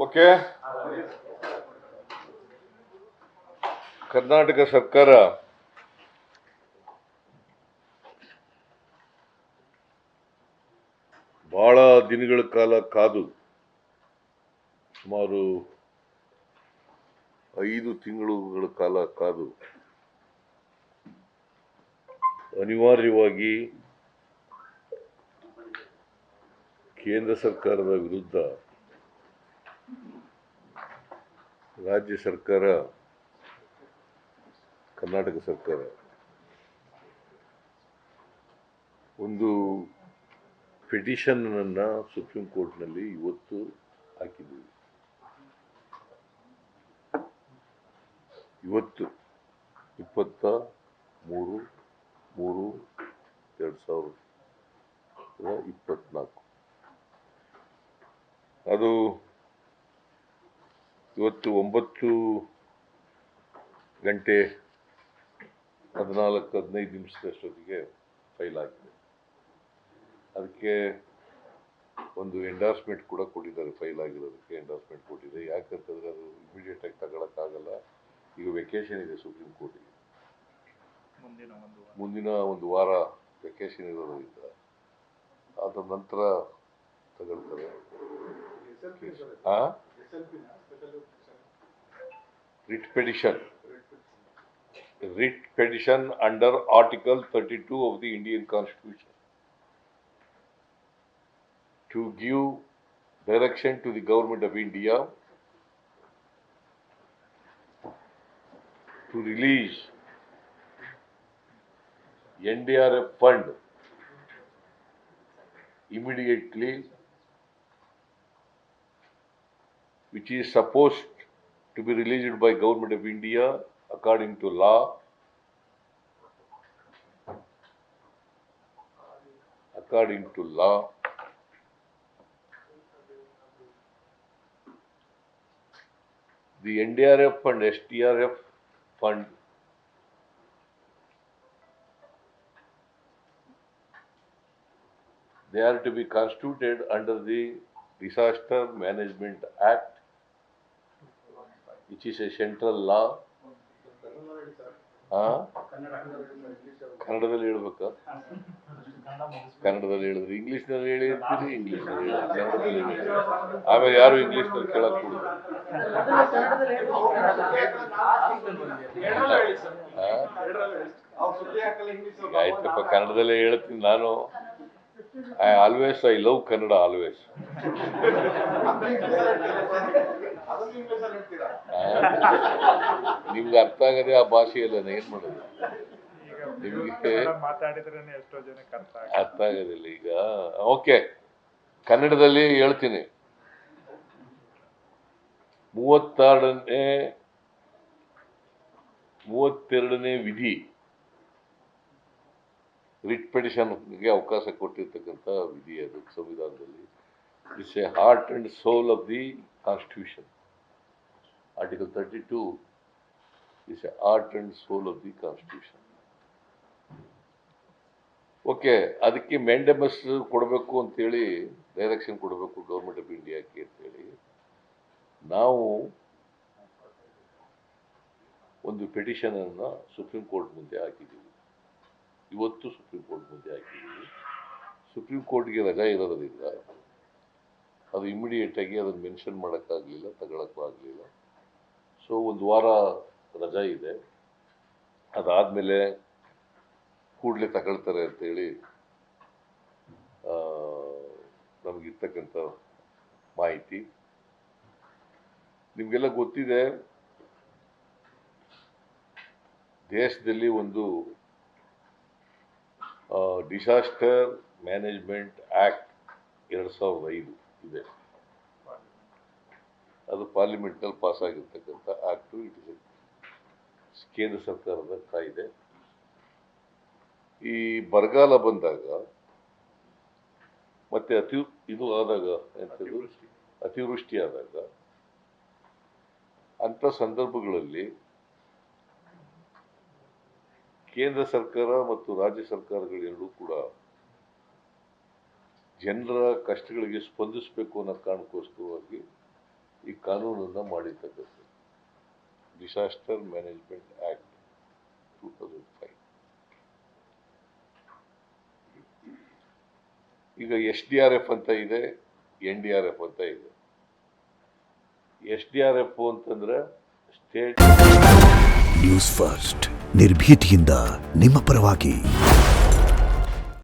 Okay. Karnataka ಸರ್ಕಾರ ಬಹಳ ದಿನಗಳ ಕಾಲ ಕಾದು, ಸುಮಾರು 5 ತಿಂಗಳುಗಳ ಕಾಲ ಕಾದು ಅನಿವಾರ್ಯವಾಗಿ ಕೇಂದ್ರ ಸರ್ಕಾರದ ವಿರುದ್ಧ ರಾಜ್ಯ ಸರ್ಕಾರ, ಕರ್ನಾಟಕ ಸರ್ಕಾರ ಒಂದು ಪಿಟಿಷನ್ ಅನ್ನು ಸುಪ್ರೀಂ ಕೋರ್ಟ್ನಲ್ಲಿ ಇವತ್ತು ಹಾಕಿದ್ದೀವಿ. ಇವತ್ತು 23/3/2024 ಅದು ಇವತ್ತು 9:14-15 ಫೈಲ್ ಆಗಿದೆ. ಅದಕ್ಕೆ ಒಂದು ಎಂಡಾರ್ಸ್ಮೆಂಟ್ ಕೂಡ ಕೊಟ್ಟಿದ್ದಾರೆ. ಫೈಲ್ ಆಗಿರೋದಕ್ಕೆ ಎಂಡಾರ್ಸ್ಮೆಂಟ್ ಕೊಟ್ಟಿದೆ. ಯಾಕಂತಂದ್ರೆ ಅದು ಇಮಿಡಿಯೇಟ್ ಆಗಿ ತಗೊಳಕ್ಕಾಗಲ್ಲ. ಈಗ ವೆಕೇಶನ್ ಇದೆ ಸುಪ್ರೀಂ ಕೋರ್ಟಿಗೆ, ಮುಂದಿನ ಒಂದು ವಾರ ವೆಕೇಶನ್ ಇರೋದ್ರಿಂದ ಅದ ನಂತರ ತಗೊಳ್ತಾರೆ. Writ petition under Article 32 of the Indian Constitution to give direction to the Government of India to release NDRF fund immediately, which is supposed to be released by Government of India according to law. The NDRF and SDRF fund they are to be constituted under the Disaster Management Act, which is a central law. ಕನ್ನಡದಲ್ಲಿ ಹೇಳ್ಬೇಕಾ? ಕನ್ನಡದಲ್ಲಿ ಹೇಳಿದ್ರೆ ಇಂಗ್ಲಿಷ್ನಲ್ಲಿ ಹೇಳಿರ್ತೀರಿ, ಇಂಗ್ಲಿಷ್ನಲ್ಲಿ ಕನ್ನಡದಲ್ಲಿ ಹೇಳಿ. ಆಮೇಲೆ ಯಾರು ಇಂಗ್ಲಿಷ್ನಲ್ಲಿ ಕೇಳಕ್ ಕೊಡುದು. ಆಯ್ತಪ್ಪ, ಕನ್ನಡದಲ್ಲೇ ಹೇಳ್ತೀನಿ ನಾನು. I love Kannada always. ನಿಮ್ಗೆ ಅರ್ಥ ಆಗದೆ ಆ ಭಾಷೆಯಲ್ಲ, ಏನ್ ಮಾಡೋದು? ನಿಮ್ಗೆ ಅರ್ಥ ಆಗೋದಿಲ್ಲ. ಈಗ ಓಕೆ, ಕನ್ನಡದಲ್ಲಿ ಹೇಳ್ತೀನಿ. 32ನೇ ವಿಧಿ ರಿಟ್ ಪಿಟಿಷನ್ಗೆ ಅವಕಾಶ ಕೊಟ್ಟಿರ್ತಕ್ಕಂಥ ವಿಧಿ. ಅದು ಸಂವಿಧಾನದಲ್ಲಿ it's a heart and soul of the constitution. Article 32 is a heart and soul of the Constitution. Okay, ಅದಕ್ಕೆ ಮ್ಯಾಂಡಮಸ್ ಕೊಡಬೇಕು ಅಂತೇಳಿ ಡೈರೆಕ್ಷನ್ ಕೊಡಬೇಕು ಗೌರ್ಮೆಂಟ್ ಆಫ್ ಇಂಡಿಯಾಕ್ಕೆ ಅಂತೇಳಿ ನಾವು ಒಂದು ಪಿಟಿಷನ್ ಅನ್ನು ಸುಪ್ರೀಂ ಕೋರ್ಟ್ ಮುಂದೆ ಹಾಕಿದ್ದೀವಿ. ಇವತ್ತು ಸುಪ್ರೀಂ ಕೋರ್ಟ್ ಮುಂದೆ ಹಾಕಿದ್ದೀವಿ. ಸುಪ್ರೀಂ ಕೋರ್ಟ್ಗೆ ರಜಾ ಇರೋದ್ರಿಂದ ಅದು ಇಮಿಡಿಯೇಟ್ ಆಗಿ ಅದನ್ನು ಮೆನ್ಷನ್ ಮಾಡೋಕ್ಕಾಗಲಿಲ್ಲ, ತಗೊಳಕ್ಕೂ ಆಗಲಿಲ್ಲ. ಸೊ ಒಂದು ವಾರ ರಜಾ ಇದೆ. ಅದಾದಮೇಲೆ ಕೂಡಲೇ ತಗೊಳ್ತಾರೆ ಅಂತೇಳಿ ನಮಗಿರ್ತಕ್ಕಂಥ ಮಾಹಿತಿ. ನಿಮಗೆಲ್ಲ ಗೊತ್ತಿದೆ, ದೇಶದಲ್ಲಿ ಒಂದು ಡಿಸಾಸ್ಟರ್ ಮ್ಯಾನೇಜ್ಮೆಂಟ್ ಆಕ್ಟ್ 2005 ಇದೆ. ಅದು ಪಾರ್ಲಿಮೆಂಟ್ನಲ್ಲಿ ಪಾಸ್ ಆಗಿರ್ತಕ್ಕಂಥ ಆಕ್ಟು. ಇಟ್ ಇಸ್ ಕೇಂದ್ರ ಸರ್ಕಾರದ ಕಾಯ್ದೆ. ಈ ಬರಗಾಲ ಬಂದಾಗ ಮತ್ತೆ ಅತಿವೃಷ್ಟಿ ಆದಾಗ ಅಂಥ ಸಂದರ್ಭಗಳಲ್ಲಿ ಕೇಂದ್ರ ಸರ್ಕಾರ ಮತ್ತು ರಾಜ್ಯ ಸರ್ಕಾರಗಳೆರಡೂ ಕೂಡ ಜನರ ಕಷ್ಟಗಳಿಗೆ ಸ್ಪಂದಿಸಬೇಕು ಅನ್ನೋ ಕಾರಣಕ್ಕೋಸ್ಕರವಾಗಿ ಈ ಕಾನೂನನ್ನು ಮಾಡಿರ್ತಕ್ಕಂಥದ್ದು ಡಿಸಾಸ್ಟರ್ ಮ್ಯಾನೇಜ್ಮೆಂಟ್ ಆ್ಯಕ್ಟ್ 2005. ಈಗ SDRF ಅಂತ ಇದೆ, NDRF ಅಂತ ಇದೆ. SDRF ಅಂತಂದ್ರೆ ಸ್ಟೇಟ್ ನ್ಯೂಸ್ ಫಸ್ಟ್ ನಿರ್ಭೀತಿಯಿಂದ ನಿಮ್ಮ ಪರವಾಗಿ.